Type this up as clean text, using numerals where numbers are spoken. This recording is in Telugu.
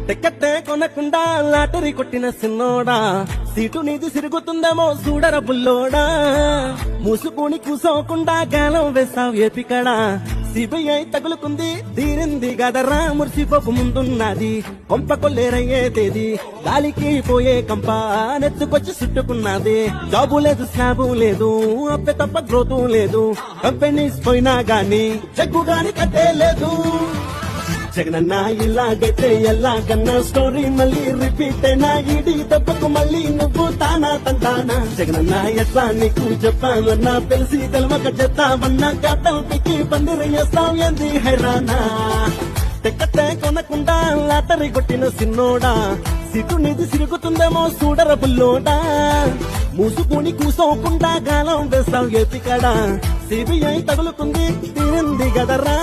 టికెట్టే కొనకుండా లాటరీ కొట్టిన సిన్నోడా సీటు నీది సిరుగుతుందేమో చూడర బుల్లోడా మూసుకుని కూసోకుండా గాలం వేసావు ఏపికడా సిబిఐ తగులుకుంది తీరింది గదరా మురిసిపోకు ముందున్నది కొంప కొల్లేరయ్యేది గాలికి పోయే కంప నెత్తుకొచ్చి చుట్టుకున్నది జాబు లేదు స్లాబు లేదు అప్పే తప్ప గ్రోతు లేదు కంపెనీస్ పోయినా గాని చెక్కు గాని కట్టే లేదు జగనన్న ఇలాగైతే ఎలాగన్నా స్టోరీ మళ్ళీ రిపీట్ అయినా ఇడి దెబ్బకు మళ్ళీ నువ్వు తానా తంటానా జగనన్న ఎట్లా నీకు చెప్పాలన్నా తెలిసి తెలవక చెప్తామన్నా కాటల్ పిక్కి పందిరేస్తావు ఏంది హైరానా టికెట్టే కొనకుండా లాటరీ కొట్టిన సిన్నోడా సీటు నీది సిరుగుతుందేమో చూడర బుల్లోడా మూసుకుని కూసోకుండా గాలం వేస్తావు ఏపికడా సిబిఐ తగులుకుంది తీరింది గదరా